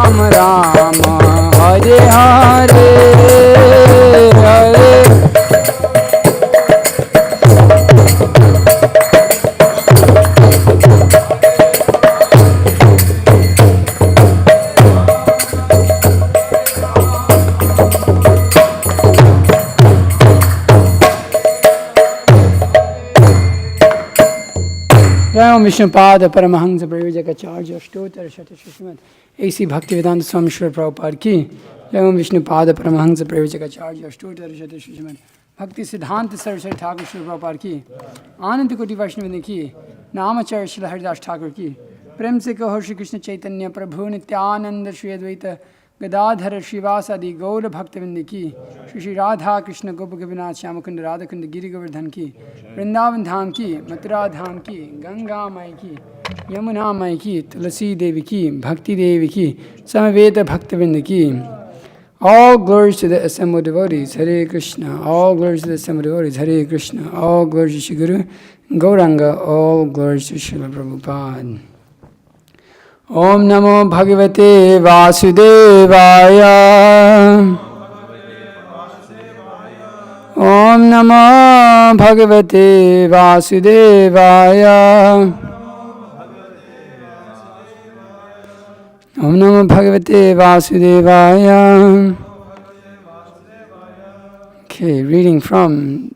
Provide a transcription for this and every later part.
Ram Ram, Hare Hare, Hare. Jai Vishnupada Paramahansa Prabhujakacharya Stotra Shata Shishmat A.C. Bhaktivedanta Swami Srila Prabhupada ki Jai Vishnupada Paramahansa Prabhujakacharya Stotra Shata Shishmat Bhakti Siddhanta Saraswati Thakur Srila Prabhupada ki Ananta Koti Vaishnavini ki Namacharya Srila Haridas Thakur ki Prem se kaho Shri Krishna Chaitanya Prabhu Nityananda Shri Advaita Gadadhara Shivasadi Gaura Bhaktivinoda ki Shri Radha Krishna Gopa Gopinath Shyamakunda Radhakunda Giri Govardhan ki Vrindavan Dham ki Mathura Dham ki Ganga Mai ki Yamuna Mai ki Tulasi Devi ki Bhakti Devi ki Samaveta Bhaktivinoda ki. All glories to the assembled devotees, Hare Krishna. All glories to the assembled devotees, Hare Krishna. All glories to Shri Guru Gauranga. All glories to Srila Prabhupada. Om Namo Bhagavate Vasudevaya. Om Namo Bhagavate Vasudevaya. Om Namo Bhagavate Vasudevaya. Okay, reading from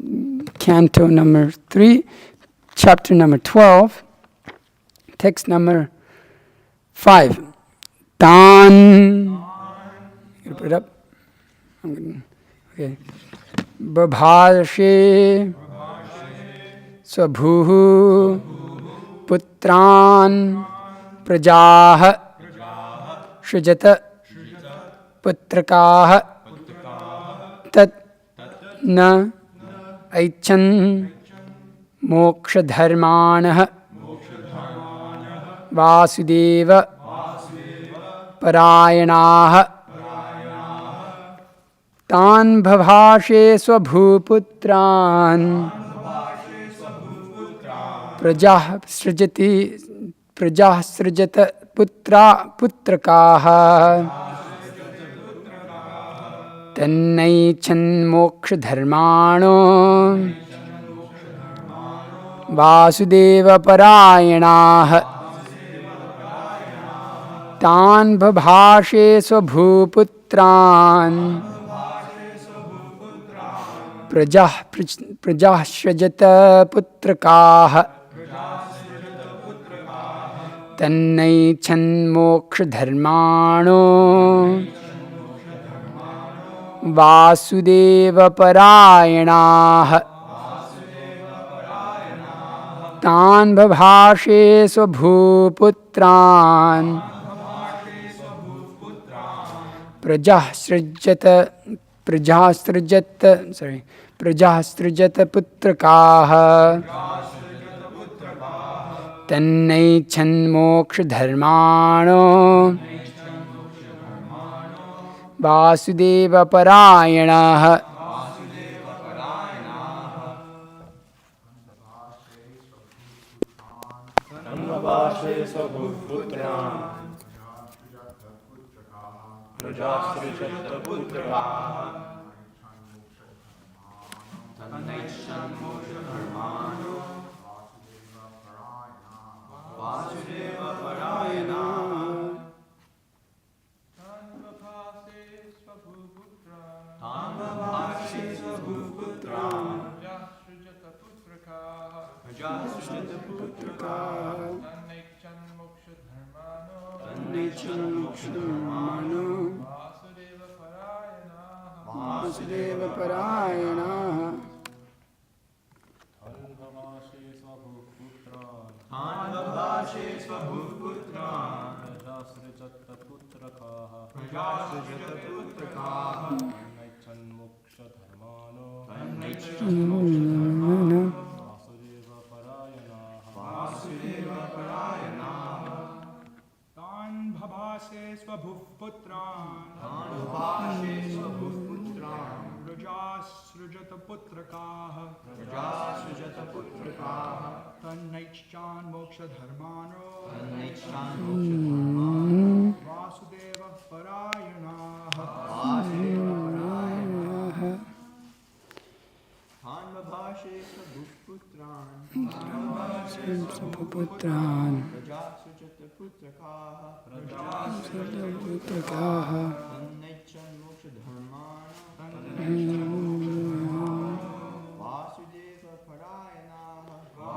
Canto number 3, chapter number 12, text number 5. Tan. You put it up. Okay. Babhāṣe svabhūḥ putrān prajāḥ sṛjata putrakāḥ tat naicchan mokṣa-dharmāṇaḥ vāsudeva-parāyaṇāḥ तान babhāṣe svabhūḥ putrān prajāḥ sṛjata putrakāḥ naicchan mokṣa-dharmāṇo vāsudeva-parāyaṇāḥ तान babhāṣe svabhūḥ putrān prajāḥ sṛjata putrakāḥ naicchan mokṣa-dharmāṇo vāsudeva-parāyaṇāḥ तान babhāṣe svabhūḥ putrān prajāḥ sṛjata putrakāḥ naicchan mokṣa-dharmāṇo vāsudeva-parāyaṇāḥ. Vāsudeva-parāyaṇāḥ. Babhāṣe svabhūḥ putrān prajāḥ sṛjata putrakāḥ naicchan mokṣa-dharmāṇo vāsudeva-parāyaṇāḥ. Tan babhāṣe svabhūḥ putrān prajāḥ sṛjata putrakāḥ naicchan mokṣa-dharmāṇo vāsudeva-parāyaṇāḥ. putrān putrakāḥ naicchan mokṣa-dharmāṇo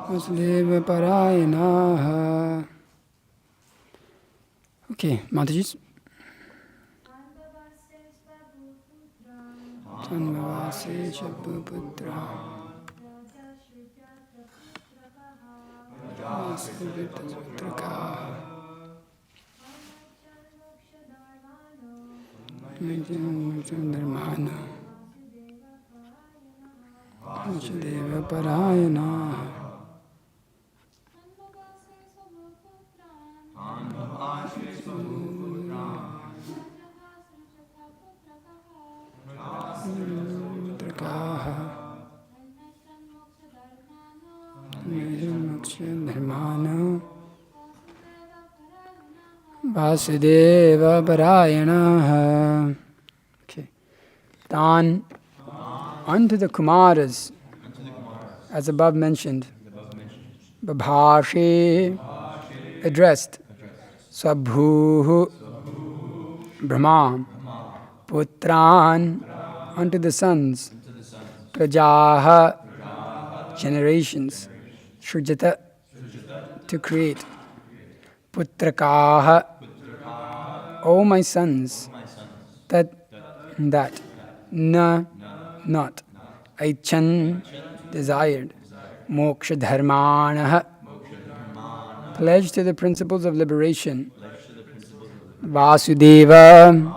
vāsudeva-parāyaṇāḥ. Okay, Mataji's. babhāṣe putrān putrakāḥ mokṣa-dharmāṇo vāsudeva-parāyaṇāḥ. putrakāḥ mokṣa-dharmāṇo vāsudeva-parāyaṇāḥ. Okay. Then unto the Kumāras, as above mentioned, babhāṣe addressed, svabhūḥ Brahmā, putrān unto the sons, prajāḥ generations, sṛjata to create, putrakāḥ O my sons, that not, aicchan desired, mokṣa-dharmāṇaḥ pledged to the principles of liberation, vāsudeva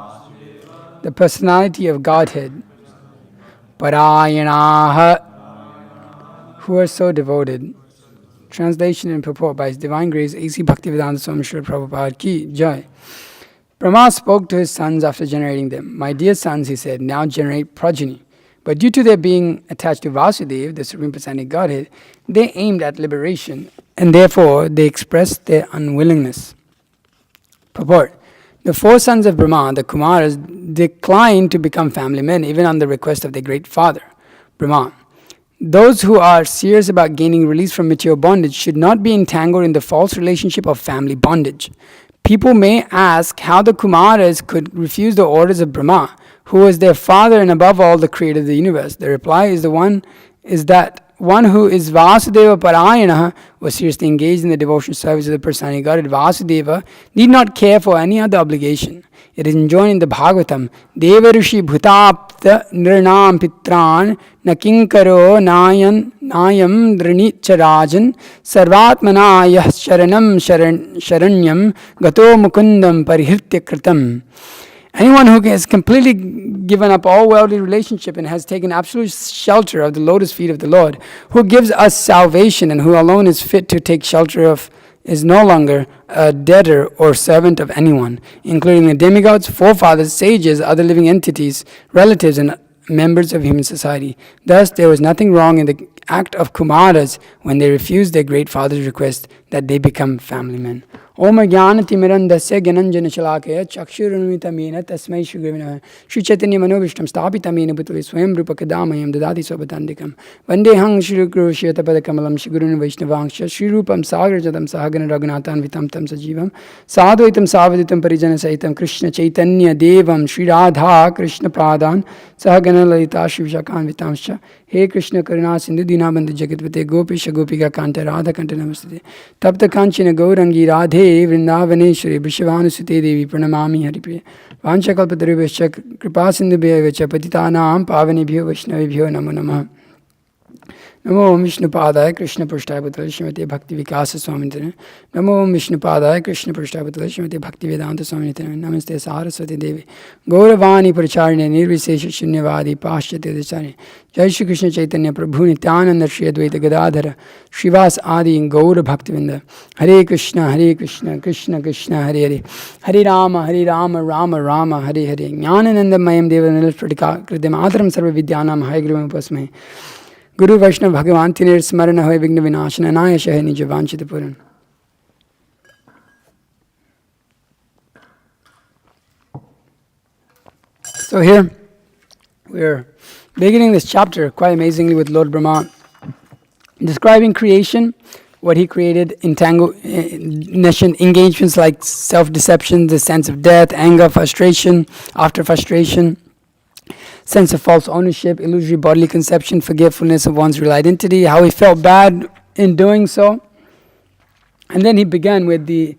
the personality of Godhead, parāyaṇāḥ who are so devoted. Translation and purport by His Divine Grace A.C. Bhaktivedanta Swami Srila Prabhupada Ki Jai. Brahmā spoke to his sons after generating them. My dear sons, he said, now generate progeny. But due to their being attached to Vāsudeva, the Supreme Personality of Godhead, they aimed at liberation, and therefore they expressed their unwillingness. Purport. The four sons of Brahmā, the Kumāras, declined to become family men, even on the request of their great father, Brahmā. Those who are serious about gaining release from material bondage should not be entangled in the false relationship of family bondage. People may ask how the Kumāras could refuse the orders of Brahmā, who was their father and above all the creator of the universe. The reply is that one who is vāsudeva-parāyaṇāḥ was seriously engaged in the devotional service of the Personality of Godhead. Vāsudeva need not care for any other obligation. It is enjoined in the Bhagavatam, Deva-rishi bhutapta nirnam putrān nakinkaro nayam dhrinicharajan sarvatmana yah sharanyam gato mukundam parihritya kritam. Anyone who has completely given up all worldly relationship and has taken absolute shelter of the lotus feet of the Lord, who gives us salvation and who alone is fit to take shelter of, is no longer a debtor or servant of anyone, including the demigods, forefathers, sages, other living entities, relatives, and members of human society. Thus, there was nothing wrong in the act of Kumāras when they refused their great father's request that they become family men. Om jnana-timirandasya gyananjana-shalakaya chakshurunmitamena tasmai Shri Gurave Shri Chaitanya Manobhishtam Sthapitamena Bhutale Swayam Rupa Kadamayam Dadati Swabhatandikam Vandehang Shri Guru Shvetapadakammalam Shri Gurun Vaishnavangsha Shri Rupam Sagrajatam Sahagana Raghunathan Vitam Tam Sajivam Sadvaitam Savaditam Parijana Sahitam Krishna Chaitanya Devam Shri Radha Krishna Pradhan Sahagana Lalita Shri Vishakan Vitamsha He Krishna Karuna Sindhu Dinabandhu Jagatpate Gopisha Gopika Kanta Radha Kanta Namastate Tapta Kanchina Gaurangi Radhe Vrindavaneshwari Vrishavanusute Devi Pranamami Haripriya Vanchakalpatarubhascha Kripasindhubhyo Patitanam Pavanebhyo Vaishnavibhyo Namo Namah. Namo Om Vishnupadaya Krishna Prasthaya Bhutale Srimate Bhakti Vikasa Swaminitane. Namo Om Vishnupadaya Krishna Prasthaya Bhutale Srimate Bhakti Vedanta Swaminitane. Namaste Saraswati Devi Gauravani Pracharine Nirvisesha Shunyavadi Paschate Dacharine. Jai Shri Krishna Chaitanya Prabhu Nityananda Shri Advaita Gadadhara Shrivas Adi in Gaura Bhaktivinda. Hare Krishna Krishna Krishna Hare Hare Hare Rama Rama Rama Hare Hare Jnanananda Mayam Deva Nilpratika Kritam Adram Sarva Vidyanam Hai Guru Upasme Guru Vaishnava Bhagavan Tinir Smarana Hoy Vigna Vinashana Naya Shahe Nija Vanchita Puran. So here we're beginning this chapter quite amazingly with Lord Brahmā describing creation what he created, engagements like self-deception, the sense of death, anger, frustration, after frustration, sense of false ownership, illusory bodily conception, forgetfulness of one's real identity, how he felt bad in doing so. And then he began with the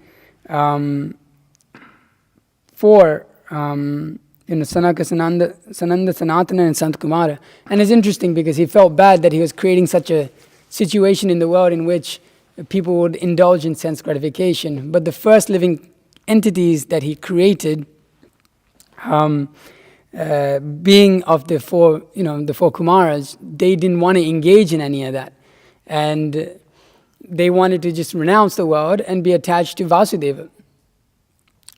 four, Sanaka, Sananda, Sanatana, and Sant Kumāra. And it's interesting because he felt bad that he was creating such a situation in the world in which people would indulge in sense gratification. But the first living entities that he created, being of the four Kumāras, they didn't want to engage in any of that. And they wanted to just renounce the world and be attached to Vasudeva.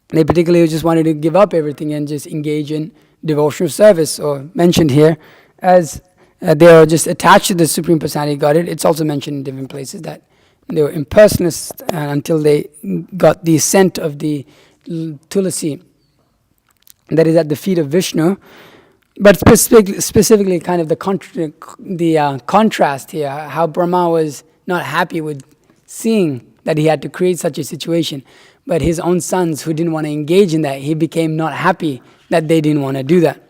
They particularly just wanted to give up everything and just engage in devotional service, or mentioned here as they are just attached to the Supreme Personality of Godhead. It's also mentioned in different places that they were impersonalists until they got the scent of the tulasi that is at the feet of Vishnu. But specifically kind of the contrast here, how Brahmā was not happy with seeing that he had to create such a situation. But his own sons who didn't want to engage in that, he became not happy that they didn't want to do that.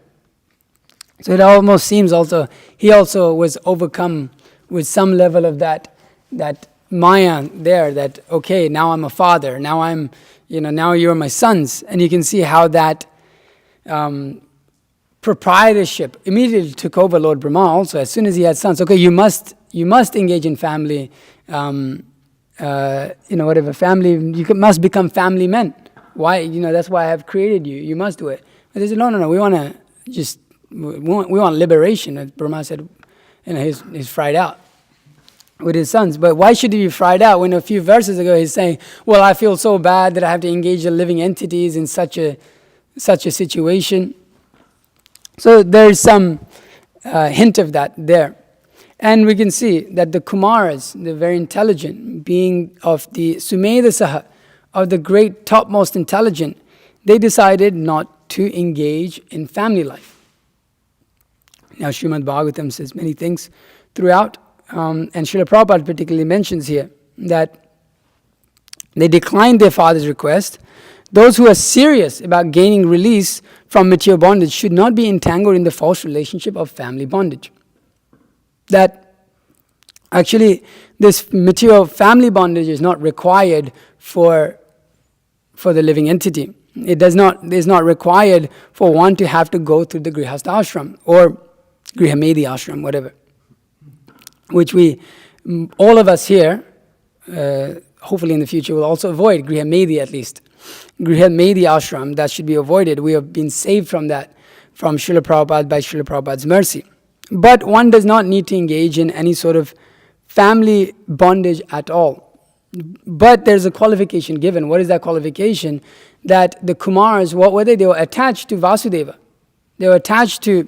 So it almost seems also, he also was overcome with some level of that maya there, that, okay, now I'm a father, now now you're my sons. And you can see how that proprietorship immediately took over Lord Brahmā also. As soon as he had sons, okay, you must engage in family, whatever, family, you must become family men. Why? That's why I have created you. You must do it. But they said, no, we want to just, we want liberation. And Brahmā said, he's fried out with his sons. But why should he be fried out when a few verses ago he's saying, well, I feel so bad that I have to engage the living entities in such a situation. So there's some hint of that there. And we can see that the Kumāras, the very intelligent, being of the Sumedhasaha, of the great topmost intelligent, they decided not to engage in family life. Now Srimad Bhagavatam says many things throughout, and Srila Prabhupada particularly mentions here that they declined their father's request. Those who are serious about gaining release from material bondage should not be entangled in the false relationship of family bondage. That actually this material family bondage is not required for the living entity. It is not required for one to have to go through the grihastha ashram or grihamedi ashram, whatever. Which all of us here, hopefully in the future, will also avoid grihamedi at least. Grihamedi ashram, that should be avoided. We have been saved from that, from Srila Prabhupada by Srila Prabhupada's mercy. But one does not need to engage in any sort of family bondage at all. But there's a qualification given. What is that qualification? That the Kumāras, what were they? They were attached to Vasudeva. They were attached to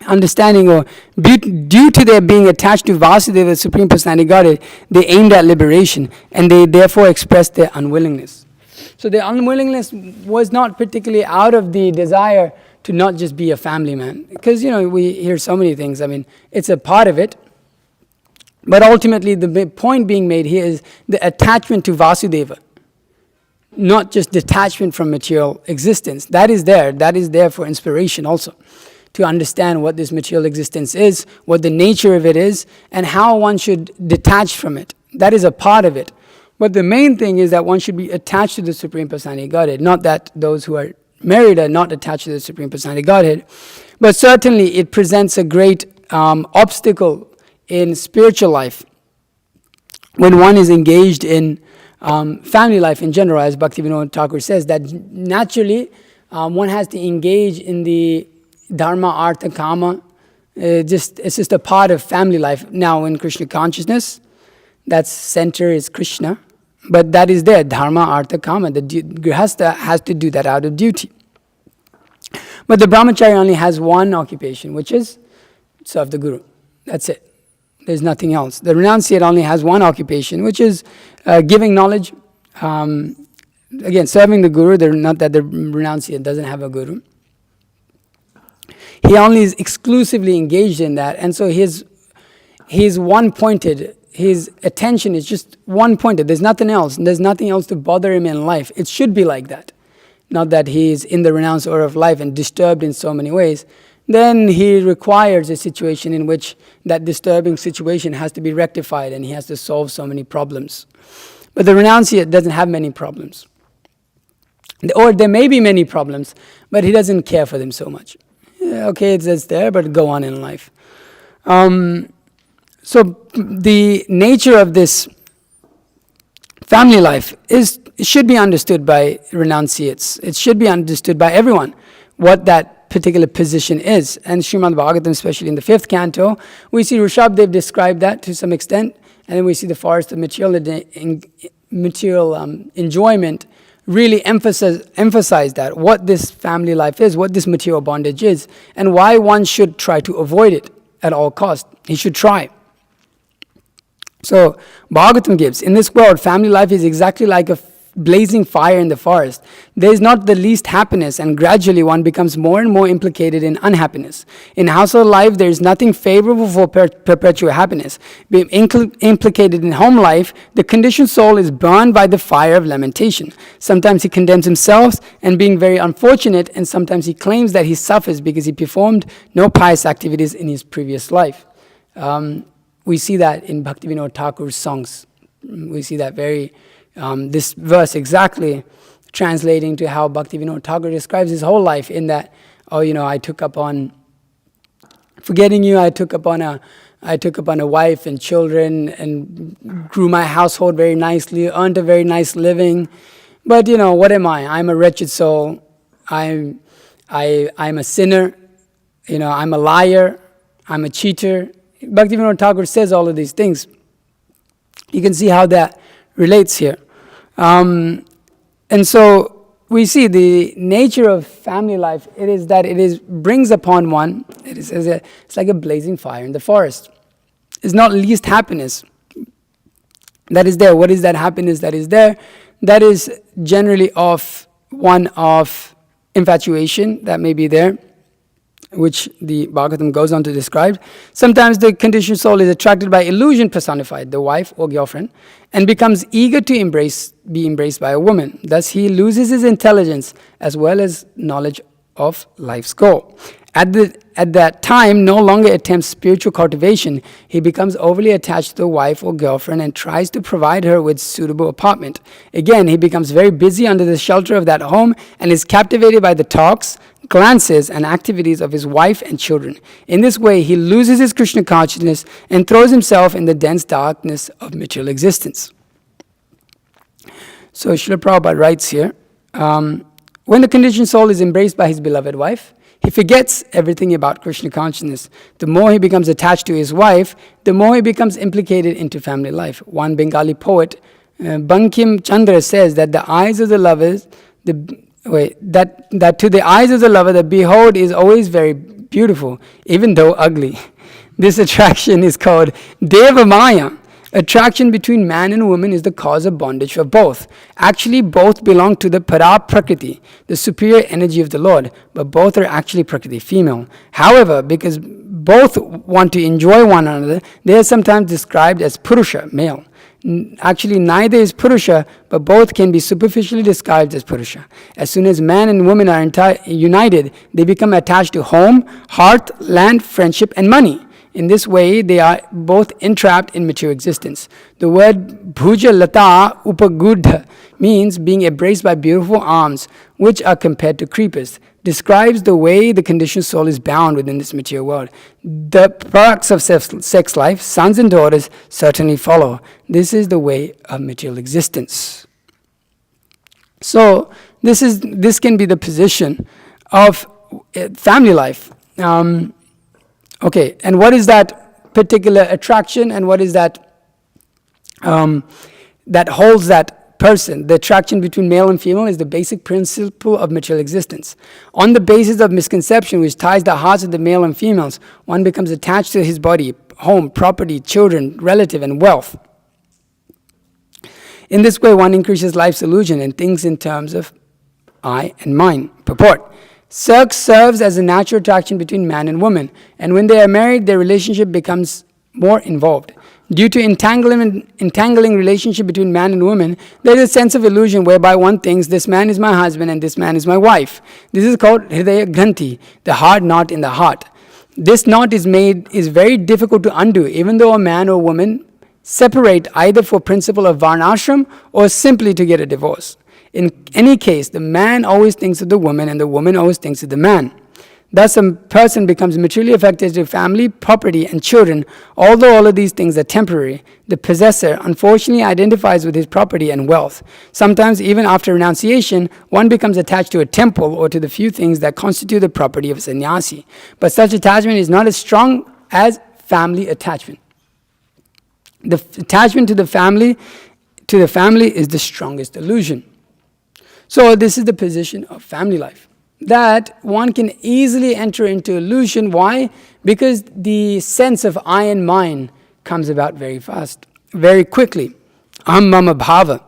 understanding, or due to their being attached to Vasudeva, the Supreme Personality of Godhead, they aimed at liberation, and they therefore expressed their unwillingness. So their unwillingness was not particularly out of the desire to not just be a family man. Because, we hear so many things. I mean, it's a part of it. But ultimately, the point being made here is the attachment to Vasudeva. Not just detachment from material existence. That is there. That is there for inspiration also. To understand what this material existence is, what the nature of it is, and how one should detach from it. That is a part of it. But the main thing is that one should be attached to the Supreme Personality of Godhead. Not that those who are married are not attached to the Supreme Personality of Godhead. But certainly it presents a great obstacle in spiritual life when one is engaged in family life in general, as Bhaktivinoda Thakur says, that naturally one has to engage in the dharma, artha, kama. It's just a part of family life. Now in Krishna consciousness, that center is Krishna, but that is there, dharma, artha, kama. The grihastha has to do that out of duty. But the brahmachari only has one occupation, which is serve the guru. That's it. There's nothing else. The renunciate only has one occupation, which is giving knowledge. Again, serving the guru. Not that the renunciate doesn't have a guru. He only is exclusively engaged in that, and so he's one-pointed his attention is just one pointed. There's nothing else. There's nothing else to bother him in life. It should be like that. Not that he is in the renounced order of life and disturbed in so many ways. Then he requires a situation in which that disturbing situation has to be rectified and he has to solve so many problems. But the renunciate doesn't have many problems. Or there may be many problems, but he doesn't care for them so much. Yeah, okay, it's there, but go on in life. So the nature of this family life should be understood by renunciates. It should be understood by everyone, what that particular position is. And Srimad Bhagavatam, especially in the 5th canto, we see Rishabhdev describe that to some extent, and then we see the forest of material enjoyment really emphasize that, what this family life is, what this material bondage is, and why one should try to avoid it at all costs. He should try. So Bhagavatam gives, in this world, family life is exactly like a blazing fire in the forest. There is not the least happiness, and gradually one becomes more and more implicated in unhappiness. In household life, there is nothing favorable for perpetual happiness. Being implicated in home life, the conditioned soul is burned by the fire of lamentation. Sometimes he condemns himself and being very unfortunate, and sometimes he claims that he suffers because he performed no pious activities in his previous life. We see that in Bhaktivinoda Thakur's songs. We see that this verse exactly translating to how Bhaktivinoda Thakur describes his whole life, in that, I took up on forgetting you, I took up on a wife and children and grew my household very nicely, earned a very nice living. But what am I? I'm a wretched soul. I'm a sinner. I'm a liar. I'm a cheater. Bhaktivinoda Thakur says all of these things. You can see how that relates here. And so we see the nature of family life. It is that brings upon one, it's like a blazing fire in the forest. It's not least happiness that is there. What is that happiness that is there? That is generally one of infatuation that may be there, which the Bhagavatam goes on to describe. Sometimes the conditioned soul is attracted by illusion personified, the wife or girlfriend, and becomes eager to be embraced by a woman. Thus he loses his intelligence as well as knowledge of life's goal. At that time, no longer attempts spiritual cultivation. He becomes overly attached to the wife or girlfriend and tries to provide her with suitable apartment. Again, he becomes very busy under the shelter of that home and is captivated by the talks, glances, and activities of his wife and children. In this way, he loses his Krishna consciousness and throws himself in the dense darkness of material existence. So Srila Prabhupada writes here, when the conditioned soul is embraced by his beloved wife, he forgets everything about Krishna consciousness. The more he becomes attached to his wife, the more he becomes implicated into family life. One Bengali poet, Bankim Chandra, says that the eyes of the lovers, that to the eyes of the lover, the behold is always very beautiful, even though ugly. This attraction is called Deva Maya. Attraction between man and woman is the cause of bondage for both. Actually, both belong to the para prakriti, the superior energy of the Lord, but both are actually prakriti, female. However, because both want to enjoy one another, they are sometimes described as purusha, male. Actually, neither is purusha, but both can be superficially described as purusha. As soon as man and woman are united, they become attached to home, hearth, land, friendship, and money. In this way, they are both entrapped in material existence. The word bhuja lata upagudha means being embraced by beautiful arms, which are compared to creepers, describes the way the conditioned soul is bound within this material world. The products of sex life, sons and daughters, certainly follow. This is the way of material existence. So this can be the position of family life. Okay, and what is that particular attraction, and what is that that holds that person? The attraction between male and female is the basic principle of material existence. On the basis of misconception which ties the hearts of the male and females, one becomes attached to his body, home, property, children, relative, and wealth. In this way, one increases life's illusion and thinks in terms of I and mine. Purport. Sex serves as a natural attraction between man and woman, and when they are married, their relationship becomes more involved. Due to entangling relationship between man and woman, there is a sense of illusion whereby one thinks this man is my husband and this man is my wife. This is called hridaya granthi, the hard knot in the heart. This knot is very difficult to undo, even though a man or woman separate either for principle of varnashram or simply to get a divorce. In any case, the man always thinks of the woman and the woman always thinks of the man. Thus, a person becomes materially affected to family, property, and children. Although all of these things are temporary, the possessor unfortunately identifies with his property and wealth. Sometimes, even after renunciation, one becomes attached to a temple or to the few things that constitute the property of a sannyasi. But such attachment is not as strong as family attachment. The attachment to the family is the strongest illusion. So this is the position of family life, that one can easily enter into illusion. Why? Because the sense of I and mine comes about very fast, very quickly. Aham mama bhava.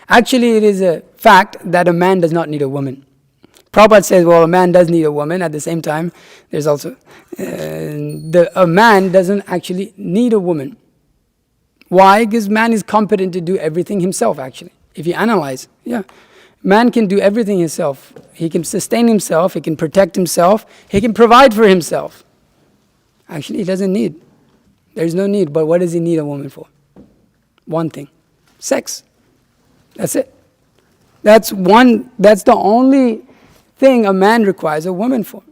Actually, it is a fact that a man does not need a woman. Prabhupada says, well, a man does need a woman. At the same time, there's also, a man doesn't actually need a woman. Why? Because man is competent to do everything himself, actually. If you analyze, man can do everything himself. He can sustain himself, he can protect himself, he can provide for himself. Actually, he doesn't need. There's no need, but what does he need a woman for? One thing, sex. That's it. That's the only thing a man requires a woman for.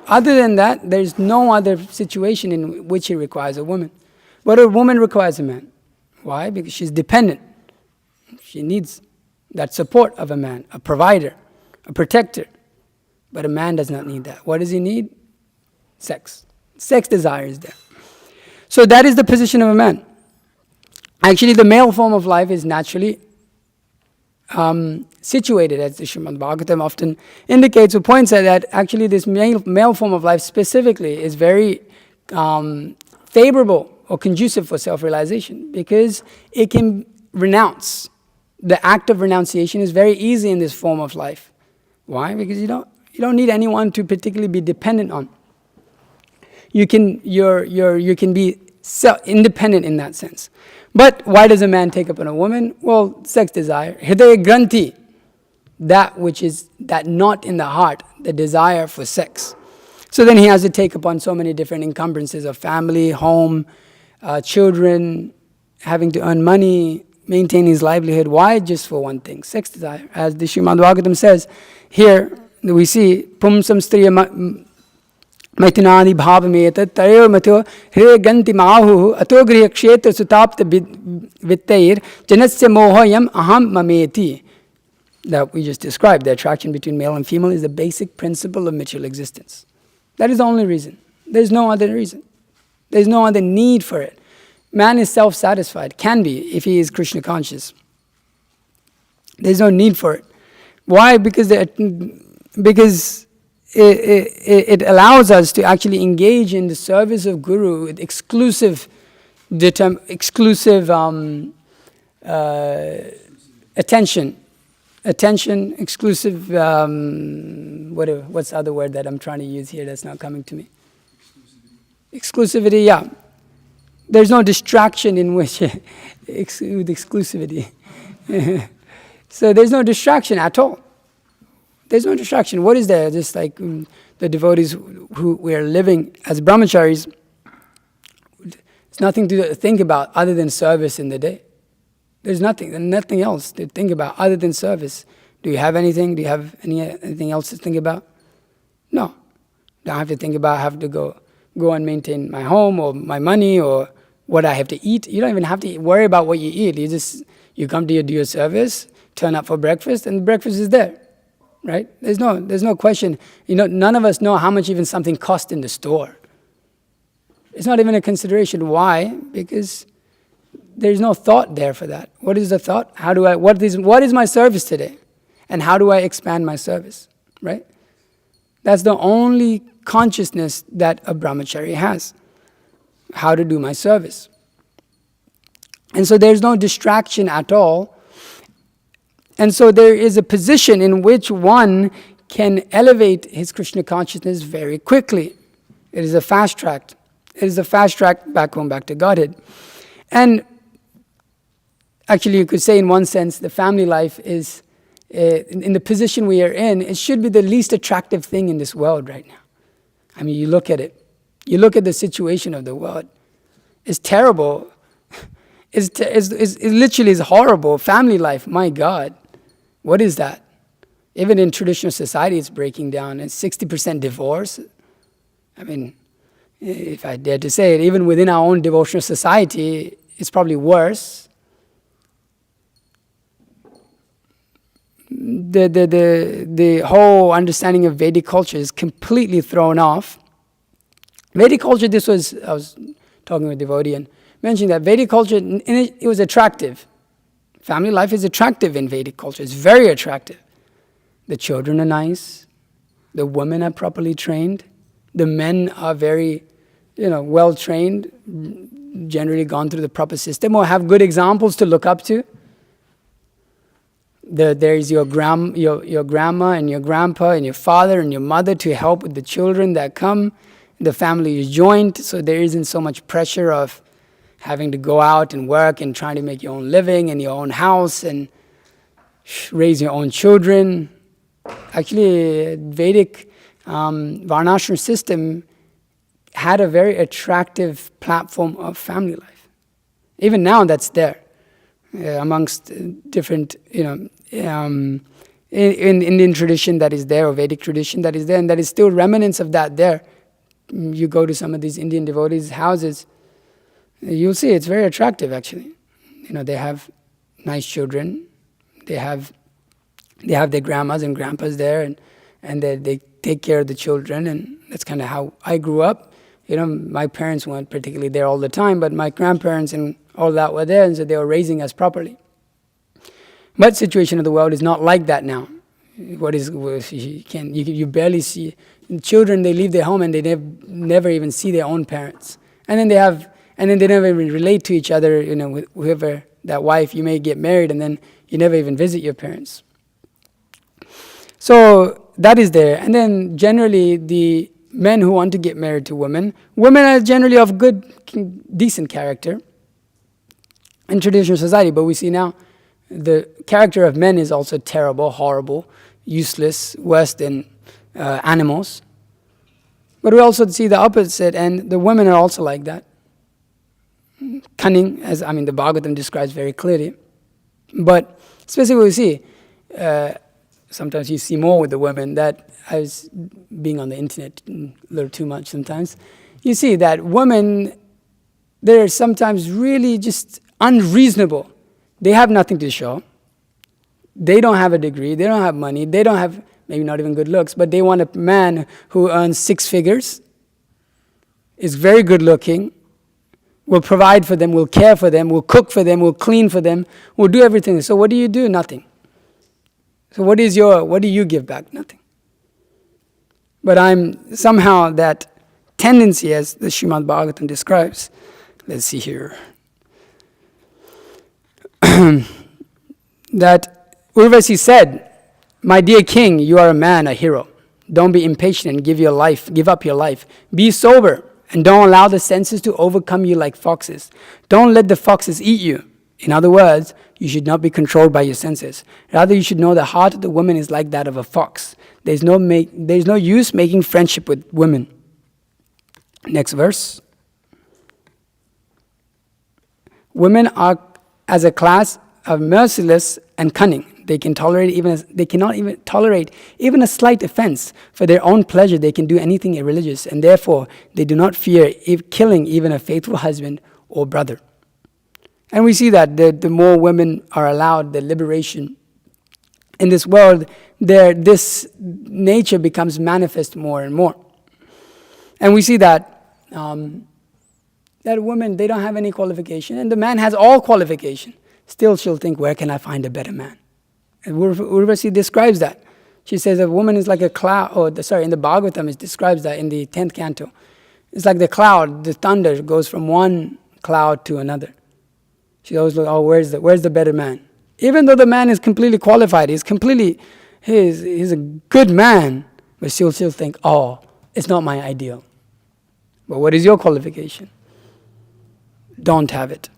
Other than that, there's no other situation in which he requires a woman. But a woman requires a man. Why? Because she's dependent. She needs that support of a man, a provider, a protector. But a man does not need that. What does he need? Sex. Sex desire is there. So that is the position of a man. Actually, the male form of life is naturally situated, as the Srimad Bhagavatam often indicates or points out, that actually this male form of life specifically is very favorable or conducive for self-realization, because it can renounce. The act of renunciation is very easy in this form of life. Why? Because you don't need anyone to particularly be dependent on. You can be independent in that sense. But why does a man take up on a woman? Well, sex desire. Hridaya granthi, that which is that knot in the heart, the desire for sex. So then he has to take upon so many different encumbrances of family, home, children, having to earn money, maintain his livelihood. Why? Just for one thing, sex desire. As the Srimad Bhagavatam says, here we see, pumsam striya maitinadi bhavametat tarev matho hre ganti mahu ato griha kshetra sutapta vittair janasya mohoyam aham mameti. That we just described, the attraction between male and female is the basic principle of material existence. That is the only reason. There's no other reason. There's no other need for it. Man is self-satisfied, can be, if he is Krishna conscious. There's no need for it. Why? Because it allows us to actually engage in the service of Guru with exclusive attention, exclusive, what's the other word that I'm trying to use here that's not coming to me? Exclusivity, yeah. There's no distraction in which, with exclusivity. So there's no distraction at all. There's no distraction. What is there? Just like the devotees who we are living as brahmacharis, there's nothing to think about other than service in the day. There's nothing else to think about other than service. Do you have anything? Do you have anything else to think about? No. Don't have to think about, have to go and maintain my home or my money or what I have to eat. You don't even have to worry about what you eat. You come to do your service, turn up for breakfast, and breakfast is there, right? There's no question. None of us know how much even something costs in the store. It's not even a consideration. Why? Because there's no thought there for that. What is the thought? What is my service today? And how do I expand my service, right? That's the only consciousness that a brahmachari has. How to do my service. And so there's no distraction at all. And so there is a position in which one can elevate his Krishna consciousness very quickly. It is a fast track. It is the fast track back home, back to Godhead. And actually, you could say in one sense, the family life is, in the position we are in, it should be the least attractive thing in this world right now. I mean, you look at it. You look at the situation of the world. It's terrible. It's literally is horrible. Family life, my God. What is that? Even in traditional society, it's breaking down. And 60% divorce. I mean, if I dare to say it, even within our own devotional society, it's probably worse. The whole understanding of Vedic culture is completely thrown off. Vedic culture, I was talking with a devotee and mentioning that Vedic culture, it was attractive. Family life is attractive in Vedic culture. It's very attractive. The children are nice. The women are properly trained. The men are very, well trained, generally gone through the proper system or have good examples to look up to. There is your grandma and your grandpa and your father and your mother to help with the children that come. The family is joint, so there isn't so much pressure of having to go out and work and trying to make your own living in your own house and raise your own children. Actually, Vedic Varnashram system had a very attractive platform of family life. Even now, that's there. Amongst different, in Indian tradition that is there, or Vedic tradition that is there, and that is still remnants of that there. You go to some of these Indian devotees' houses, you'll see it's very attractive actually. They have nice children, they have their grandmas and grandpas there, and they take care of the children, and that's kind of how I grew up. My parents weren't particularly there all the time, but my grandparents and all that were there, and so they were raising us properly. But situation of the world is not like that now. You barely see children. They leave their home and they never even see their own parents, and then they never even relate to each other. With whoever that wife, you may get married, and then you never even visit your parents. So that is there, and then generally the men who want to get married to women are generally of good, decent character in traditional society, but we see now the character of men is also terrible, horrible, useless, worse than animals. But we also see the opposite, and the women are also like that. Cunning, the Bhagavatam describes very clearly. But specifically we see, sometimes you see more with the women, that I was being on the internet a little too much sometimes. You see that women, they're sometimes really just unreasonable. They have nothing to show. They don't have a degree. They don't have money. They don't have maybe not even good looks, but they want a man who earns 6 figures, is very good looking, will provide for them, will care for them, will cook for them, will clean for them, will do everything. So what do you do? Nothing. So what do you give back? Nothing. But I'm somehow that tendency, as the Srimad Bhagavatam describes. Let's see here. That Urvasi said, "My dear king, you are a man, a hero. Don't be impatient and give up your life. Be sober and don't allow the senses to overcome you like foxes. Don't let the foxes eat you." In other words, you should not be controlled by your senses. Rather, you should know the heart of the woman is like that of a fox. There's no use making friendship with women. Next verse. Women are, as a class, are merciless and cunning. They cannot even tolerate even a slight offense. For their own pleasure, they can do anything irreligious, and therefore they do not fear killing even a faithful husband or brother. And we see that the more women are allowed the liberation in this world, this nature becomes manifest more and more. And we see that women, they don't have any qualification, and the man has all qualification. Still, she'll think, where can I find a better man? And Urvasi describes that. She says a woman is like a cloud, in the Bhagavatam it describes that in the 10th canto. It's like the cloud, the thunder goes from one cloud to another. She always looks, where's the better man? Even though the man is completely qualified, he's a good man, but she'll still think, it's not my ideal. But what is your qualification? Don't have it.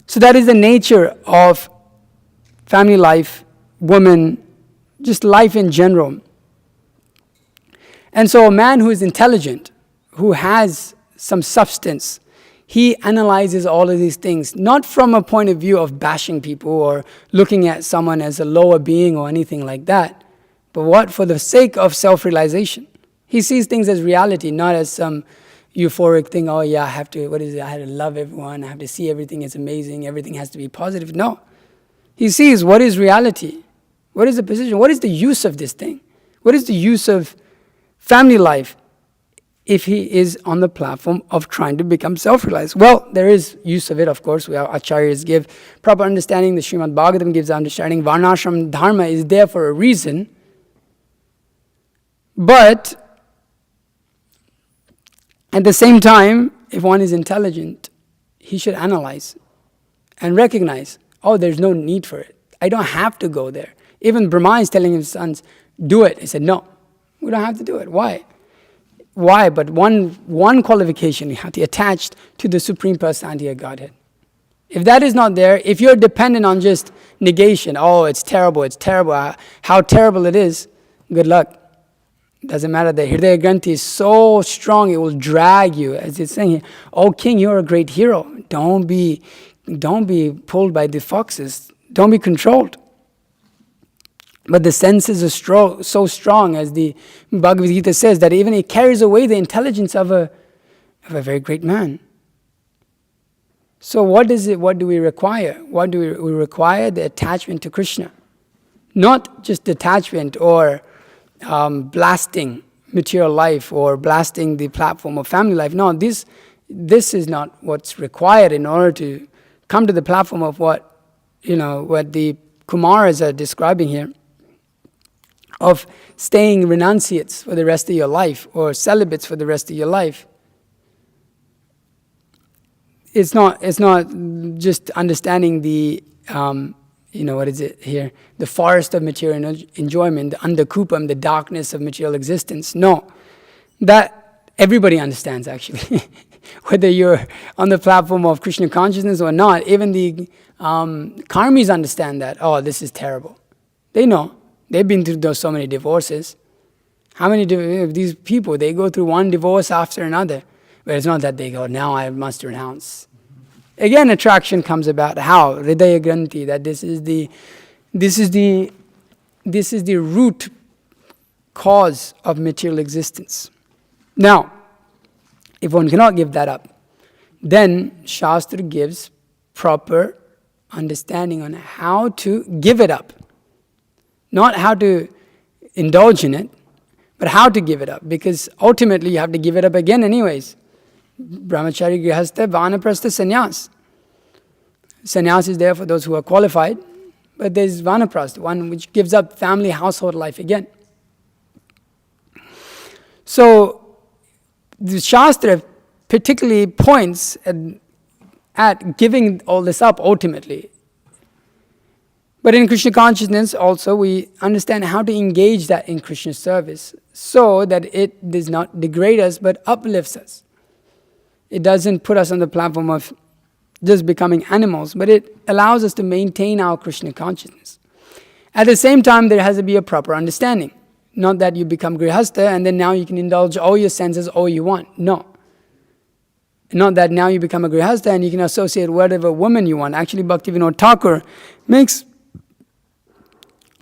So that is the nature of family life, women, just life in general. And so a man who is intelligent, who has some substance, he analyzes all of these things, not from a point of view of bashing people or looking at someone as a lower being or anything like that, but what? For the sake of self-realization. He sees things as reality, not as some euphoric thing, oh yeah, I have to love everyone, I have to see everything is amazing, everything has to be positive. No. He sees what is reality, what is the position, what is the use of this thing, what is the use of family life if he is on the platform of trying to become self-realized. Well, there is use of it, of course. We have acharyas give proper understanding. The Srimad Bhagavatam gives understanding. Varnashram dharma is there for a reason. But at the same time, if one is intelligent, he should analyze and recognize, oh, there's no need for it. I don't have to go there. Even Brahmā is telling his sons, do it. He said, no, we don't have to do it. Why? Why? But one qualification you have to attach to the Supreme Personality of Godhead. If that is not there, if you're dependent on just negation, oh, it's terrible, how terrible it is, good luck. Doesn't matter. The Hridaya Granthi is so strong, it will drag you. As it's saying here, oh king, you're a great hero. Don't be pulled by the foxes. Don't be controlled. But the senses are so strong, as the Bhagavad Gita says, that even it carries away the intelligence of a very great man. So what do we require? What do we require? The attachment to Krishna. Not just detachment or blasting material life or blasting the platform of family life. No, this is not what's required in order to come to the platform of what the Kumāras are describing here, of staying renunciates for the rest of your life or celibates for the rest of your life. It's not just understanding the what is it here? The forest of material enjoyment, the andakupam, the darkness of material existence. No, that everybody understands actually. Whether you're on the platform of Krishna consciousness or not, even the karmis understand that. Oh, this is terrible. They know. They've been through so many divorces. How many of these people, they go through one divorce after another. But it's not that they go, now I must renounce. Again, attraction comes about. How? Hridaya Granthi, that this is the root cause of material existence. Now, if one cannot give that up, then Shastra gives proper understanding on how to give it up. Not how to indulge in it, but how to give it up. Because ultimately you have to give it up again anyways. Brahmachari, Grihastha, Vanaprastha, Sannyas. Sannyas is there for those who are qualified, but there is Vanaprastha, one which gives up family, household life again. So the Shastra particularly points at giving all this up ultimately. But in Krishna consciousness also we understand how to engage that in Krishna service so that it does not degrade us but uplifts us. It doesn't put us on the platform of just becoming animals, but it allows us to maintain our Krishna consciousness. At the same time, there has to be a proper understanding. Not that you become grihastha and then now you can indulge all your senses all you want. No. Not that now you become a grihastha and you can associate whatever woman you want. Actually, Bhaktivinoda Thakur makes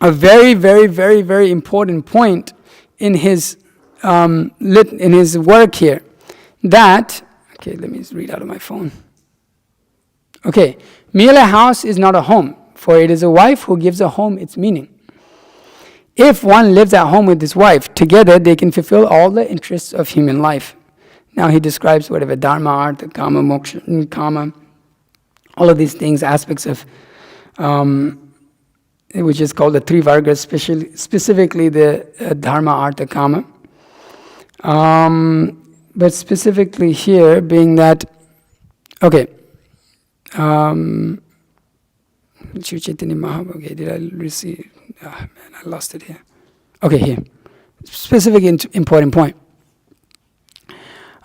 a very, very, very, very important point in his work here. That, okay, let me read out of my phone. Okay, merely a house is not a home, for it is a wife who gives a home its meaning. If one lives at home with his wife, together they can fulfill all the interests of human life. Now he describes whatever dharma, artha, kama, moksha, kama, all of these things, aspects of which is called the three vargas, specifically the dharma, artha, kama. But specifically here, being that, okay, Shiv Chaitanya Mahaprabhu, okay, did I receive? Ah, man, I lost it here. Okay, here. Specific important point.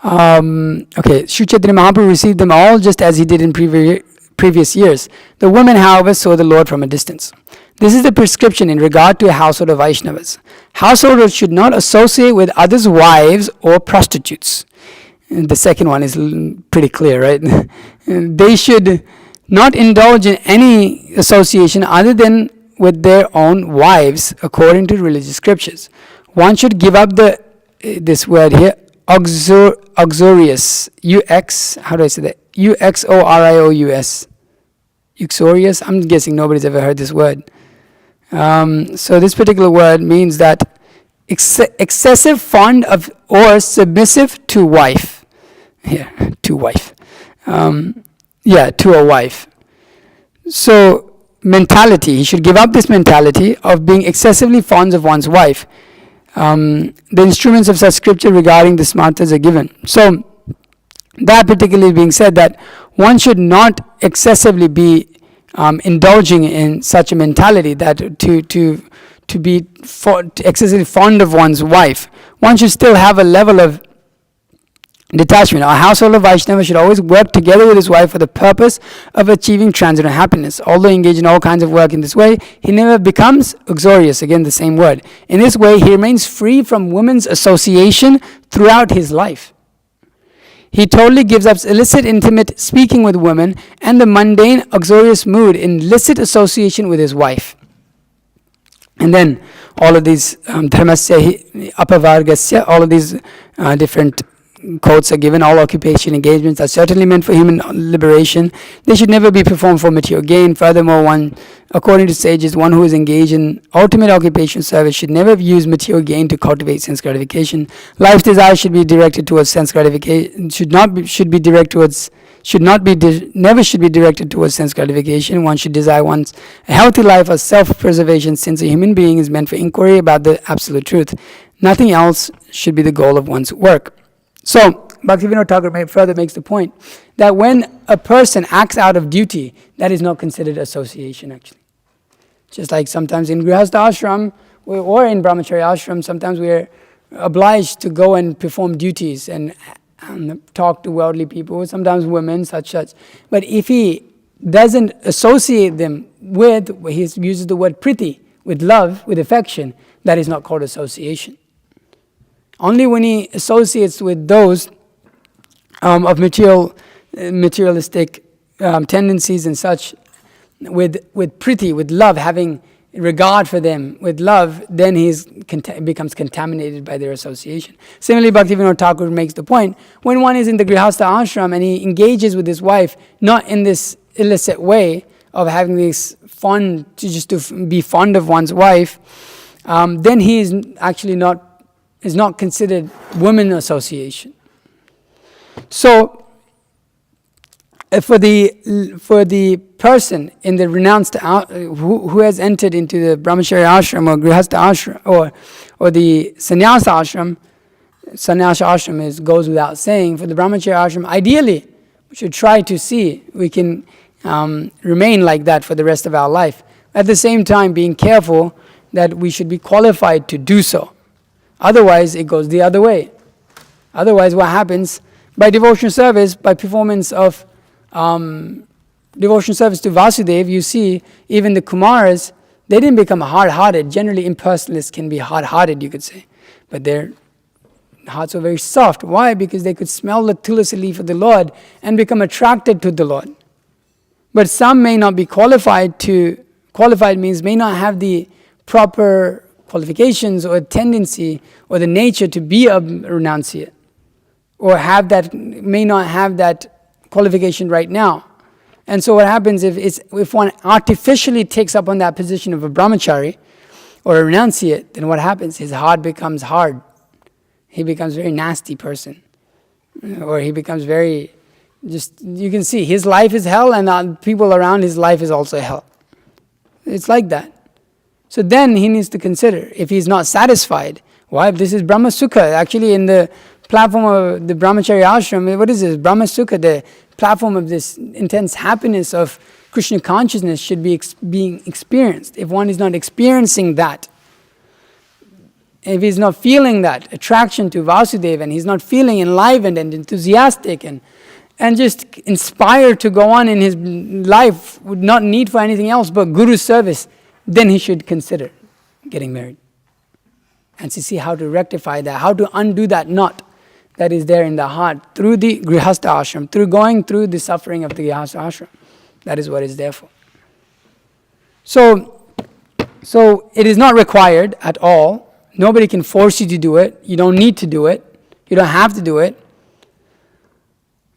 Sri Chaitanya Mahaprabhu received them all just as he did in previous years. The women, however, saw the Lord from a distance. This is the prescription in regard to a household of Vaishnavas. Householders should not associate with others' wives or prostitutes. And the second one is pretty clear, right? They should not indulge in any association other than with their own wives, according to religious scriptures. One should give up this word here, uxorious, how do I say that? uxorious. Uxorious? I'm guessing nobody's ever heard this word. So this particular word means that excessive fond of or submissive to wife. Yeah, to wife. To a wife. So mentality, he should give up this mentality of being excessively fond of one's wife. The instruments of such scripture regarding the smartas are given. So that particularly being said, that one should not excessively be indulging in such a mentality, that to be excessively fond of one's wife. One should still have a level of detachment. A household of Vaishnava should always work together with his wife for the purpose of achieving transcendental happiness. Although engaged in all kinds of work in this way, he never becomes uxorious, again the same word. In this way, he remains free from women's association throughout his life. He totally gives up illicit intimate speaking with women and the mundane uxorious mood in illicit association with his wife. And then all of these dharmasya apavargasya, all of these different quotes are given. All occupation engagements are certainly meant for human liberation. They should never be performed for material gain. Furthermore, according to sages, one who is engaged in ultimate occupation service should never use material gain to cultivate sense gratification. Life's desire should be directed towards sense gratification. Never should be directed towards sense gratification. One should desire a healthy life of self-preservation, since a human being is meant for inquiry about the absolute truth. Nothing else should be the goal of one's work. So, Bhaktivinoda Thakur further makes the point that when a person acts out of duty, that is not considered association actually. Just like sometimes in Grihastha ashram or in Brahmacharya ashram, sometimes we are obliged to go and perform duties and talk to worldly people, sometimes women, such. But if he doesn't associate them with, he uses the word priti, with love, with affection, that is not called association. Only when he associates with those of materialistic tendencies and such, with priti, with love, having regard for them, with love, then he becomes contaminated by their association. Similarly, Bhaktivinoda Thakur makes the point, when one is in the Grihastha ashram and he engages with his wife, not in this illicit way of having this to be fond of one's wife, then he is actually is not considered women association. So, for the person in the renounced who has entered into the Brahmacharya ashram or Grihastha ashram or the sannyasa ashram, sannyasa ashram goes without saying. For the Brahmacharya ashram, ideally, we should try to see we can remain like that for the rest of our life. At the same time, being careful that we should be qualified to do so. Otherwise, it goes the other way. Otherwise, what happens? By devotional service, by performance of devotional service to Vāsudeva, you see, even the Kumāras, they didn't become hard-hearted. Generally, impersonalists can be hard-hearted, you could say. But their hearts were very soft. Why? Because they could smell the tulasi leaf of the Lord and become attracted to the Lord. But some may not be qualified means may not have the proper qualifications or tendency or the nature to be a renunciate, or may not have that qualification right now. And so what happens if one artificially takes up on that position of a brahmachari or a renunciate, then what happens? His heart becomes hard. He becomes a very nasty person. Or he becomes very, you can see, his life is hell and people around his life is also hell. It's like that. So then he needs to consider, if he's not satisfied, why? This is Brahma Sukha. Actually, in the platform of the Brahmacharya ashram, what is this? Brahma Sukha, the platform of this intense happiness of Krishna consciousness should be being experienced. If one is not experiencing that, if he's not feeling that attraction to Vasudeva, and he's not feeling enlivened and enthusiastic and just inspired to go on in his life, would not need for anything else but Guru's service, then he should consider getting married. And to see how to rectify that, how to undo that knot that is there in the heart through the Grihastha ashram, through going through the suffering of the Grihastha ashram. That is what it's there for. So it is not required at all. Nobody can force you to do it. You don't need to do it. You don't have to do it.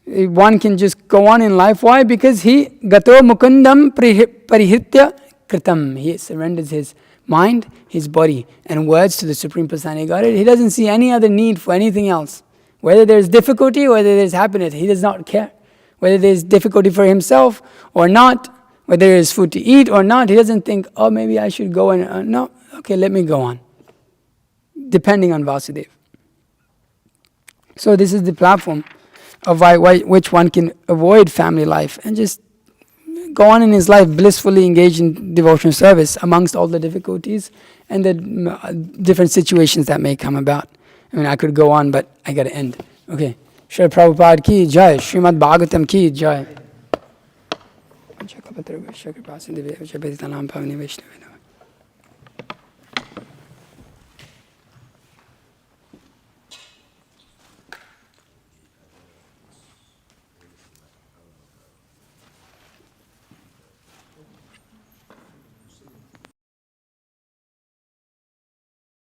One can just go on in life. Why? Because he gato mukundam parihritya kritam. He surrenders his mind, his body, and words to the Supreme Personality of Godhead. He doesn't see any other need for anything else. Whether there's difficulty, whether there's happiness, he does not care. Whether there's difficulty for himself or not, whether there's food to eat or not, he doesn't think, oh, maybe I should go and, no, okay, let me go on. Depending on Vasudeva. So this is the platform of which one can avoid family life and just go on in his life blissfully engaged in devotional service amongst all the difficulties and the different situations that may come about. I mean, I could go on, but I got to end. Okay. Srila Prabhupada ki jai, Srimad Bhagavatam ki jai.